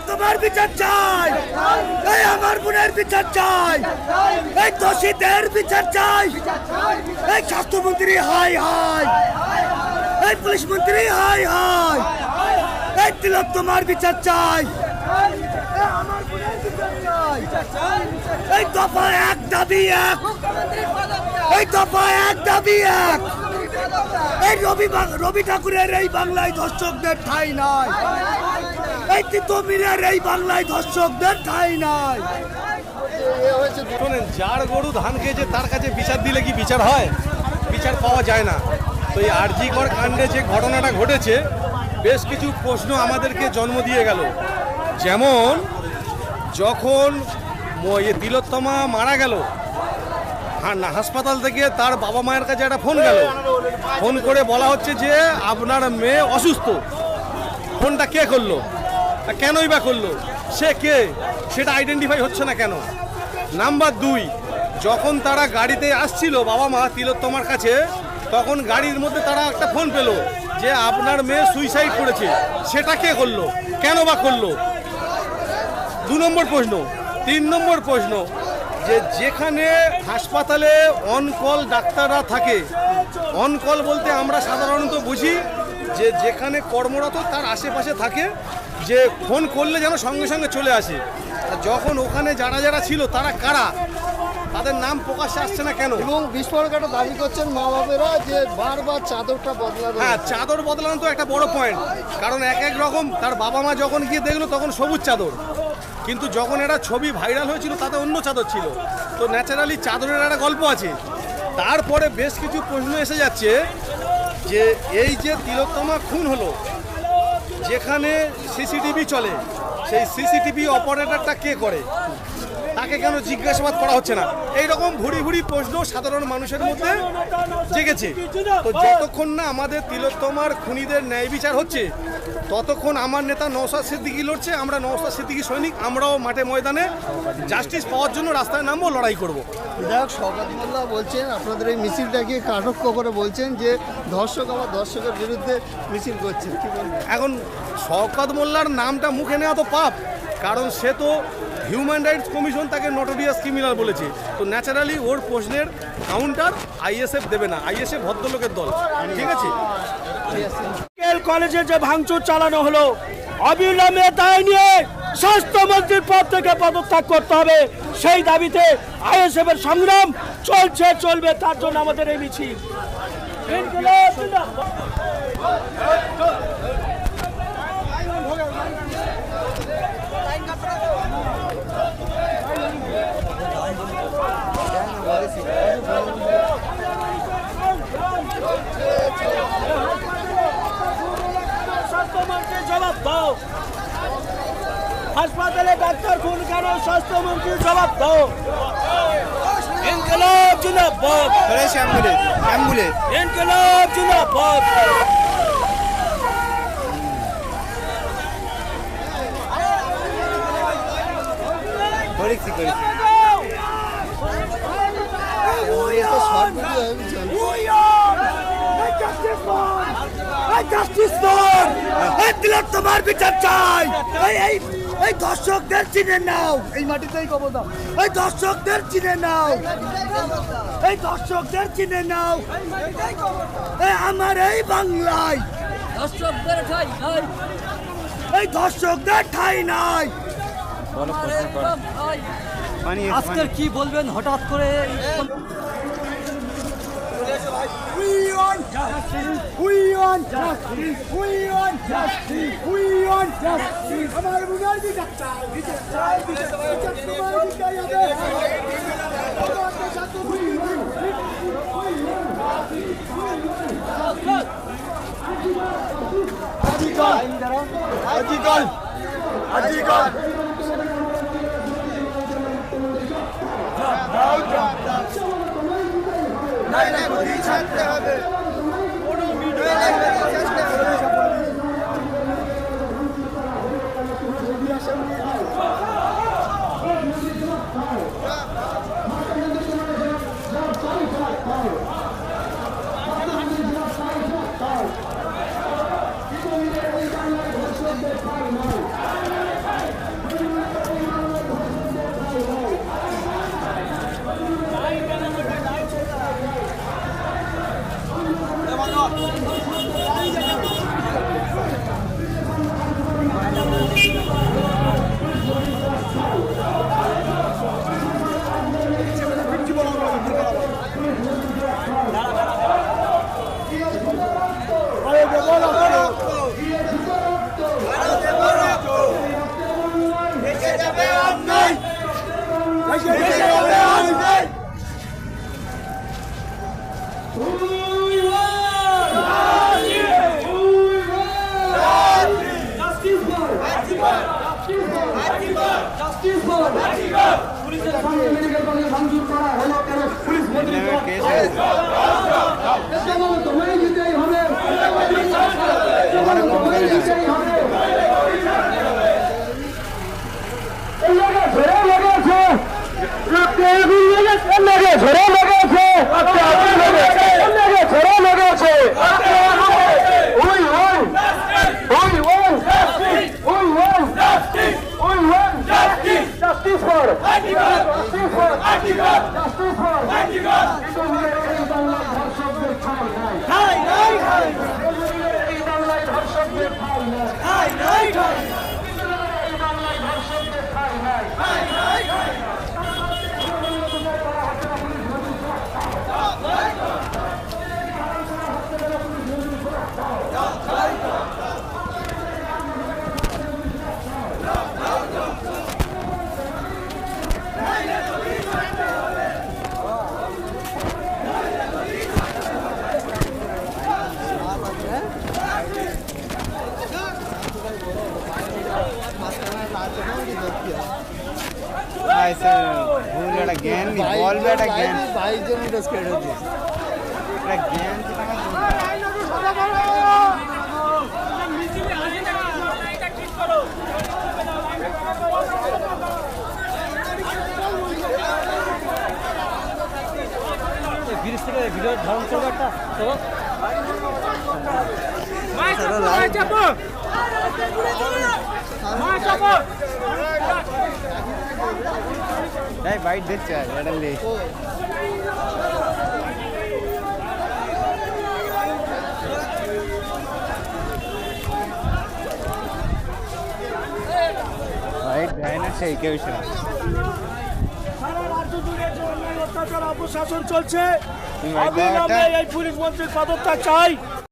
তোমার বিচার চাই, এই আমার বোনের বিচার চাই, এই দোষীদের বিচার চাই, এই স্বাস্থ্যমন্ত্রী হাই হাই, এই পুলিশ মন্ত্রী হাই হাই, এই তিলক তোমার বিচার চাই, আমার বোনের বিচার চাই, এই দফা এক দাবি এক, এই দফা এক দাবি এক, এই রবি ঠাকুরের এই বাংলায় ধর্ষকদের ঠাঁই নাই, এই তিতুমিরের এই বাংলায় ধর্ষকদের ঠাঁই নাই। শোনেন, যার গরু ধান খেয়েছে তার কাছে বিচার দিলে কি বিচার হয়? বিচার পাওয়া যায় না। তো এই আরজিকর কাণ্ডে যে ঘটনাটা ঘটেছে, বেশ কিছু প্রশ্ন আমাদেরকে জন্ম দিয়ে গেল। যেমন যখন তিলোত্তমা মারা গেল, হাসপাতাল থেকে তার বাবা মায়ের কাছে একটা ফোন গেল, ফোন করে বলা হচ্ছে যে আপনার মেয়ে অসুস্থ। ফোনটা কে করলো, কেনই বা করলো, সে কে, সেটা আইডেন্টিফাই হচ্ছে না কেন। নাম্বার 2, যখন তারা গাড়িতে আসছিল বাবা মা তিলোত্তমার কাছে, তখন গাড়ির মধ্যে তারা একটা ফোন পেল যে আপনার মেয়ে সুইসাইড করেছে। সেটা কে করলো, কেন বা করলো? 2 নম্বর প্রশ্ন। 3 নম্বর প্রশ্ন, যে যেখানে হাসপাতালে অনকল ডাক্তাররা থাকে, অনকল বলতে আমরা সাধারণত বুঝি যে যেখানে কর্মরত তার আশেপাশে থাকে, যে ফোন করলে যেন সঙ্গে সঙ্গে চলে আসে। যখন ওখানে যারা যারা ছিল তারা কারা, তাদের নাম প্রকাশ্যে আসছে না কেন? এবং বিস্ফোরকটা দাবি করছেন মা বাবেরা যে বারবার চাদরটা বদলানো। হ্যাঁ, চাদর বদলানো তো একটা বড় পয়েন্ট, কারণ এক এক রকম। তার বাবা মা যখন গিয়ে দেখলো তখন সবুজ চাদর, কিন্তু যখন একটা ছবি ভাইরাল হয়েছিল তাতে অন্য চাদর ছিল। তো ন্যাচারালি চাদরের একটা গল্প আছে। তারপরে বেশ কিছু প্রশ্ন এসে যাচ্ছে যে এই যে তিলোত্তমা খুন হলো, যেখানে সিসিটিভি চলে, সেই সিসিটিভি অপারেটরটা কে করে, তাকে কেন জিজ্ঞাসাবাদ করা হচ্ছে না? এইরকম ভুরি ভুরি প্রশ্ন সাধারণ মানুষের মধ্যে জেগেছে। তো যতক্ষণ না আমাদের তিলোত্তমার খুনিদের ন্যায় বিচার হচ্ছে, ততক্ষণ আমার নেতা নওশাদ সিদ্দিকী লড়ছে, আমরা নওশাদ সিদ্দিকী সৈনিক, আমরাও মাঠে ময়দানে জাস্টিস পাওয়ার জন্য রাস্তায় নামবো, লড়াই করব। বিধায়ক শওকত মোল্লা বলছেন, আপনাদের এই মিছিলটাকে কাটক্ষ করে বলছেন যে ধর্ষক আবার ধর্ষকের বিরুদ্ধে মিছিল করছেন, কি বলবেন? এখন শওকত মোল্লার নামটা মুখে নেওয়া তো পাপ, কারণ সে তো হিউম্যান রাইটস কমিশন তাকে নটোরিয়াস ক্রিমিনাল বলেছে। তো ন্যাচারালি ওর প্রশ্নের কাউন্টার আইএসএফ দেবে না, আইএসএফ ভদ্রলোকের দল, ঠিক আছে? কলেজে যে ভাঙচুর চালানো হলো, অবিলম্বে দায় নিয়ে স্বাস্থ্যমন্ত্রীর পদ থেকে পদত্যাগ করতে হবে, সেই দাবিতে আইএসএফ এর সংগ্রাম চলছে, চলবে। তার জন্য আমাদের এই মিছিল। স্বাস্থ্যমন্ত্রী জবাব দাও, হাসপাতালে ডাক্তার খুন কেন? স্বাস্থ্যমন্ত্রী জবাব দাও। ইনকিলাব জিন্দাবাদ, ইনকিলাব জিন্দাবাদ। তোমার বিচার চাই, এই দর্শকদের চিনে নাও, এই মাটিতেই কবর দাও, এই দর্শকদের চিনে নাও, এই দর্শকদের চিনে নাও, আমার এই বাংলায় দর্শকদের ঠাঁই নাই, এই দর্শকদের ঠাঁই নাই। আজকের কি বলবেন হঠাৎ করে? We want justice. We want justice. We want justice. We want justice. हमारे बुजुर्ग भी जगता है, भी जगता है, भी जगता है। तुम्हारे भी क्या याद है? हमारे साथ तो हुई हुई। आजीकल, आजीकल, आजीकल। नहीं नहीं बुद्धि छाटते হবে কোনো ভিডিও লাগবে চেষ্টা করে পুলিশের সঙ্গে মেডিকেল কলেজ ভাঙচুর করা হলো কেন? পুলিশ মন্ত্রী তোমায় দিতেই হবে, তোমায় দিতেই হবে। ঝরে লেগেছে, ঝরে লেগেছে, ঝরে লেগেছে। We won! We won! We won! We won! Justice for! Justice for! Justice for! এই বাংলায় ধর্ষকদের ঠাঁই নাই। এই বাংলায় ধর্ষকদের ঠাঁই নাই। এই বাংলায় ধর্ষকদের ঠাঁই নাই। ऐसे भूल बेटा ज्ञान नहीं बॉल बेटा ज्ञान বাইশ জন ড্রেস কেটে দিয়েছে। बेटा ज्ञान ব্রিজ থেকে ভিডিও ধারণ করবো একটা তো नहीं बाइट दे चार मेडल ले बाइट गायना चाहिए क्या विषय সারা রাজ্য জুড়ে যে অন্যায় অত্যাচার অপশাসন চলছে, আমি এই পুলিশ মন্ত্রীর পদত্যাগ চাই।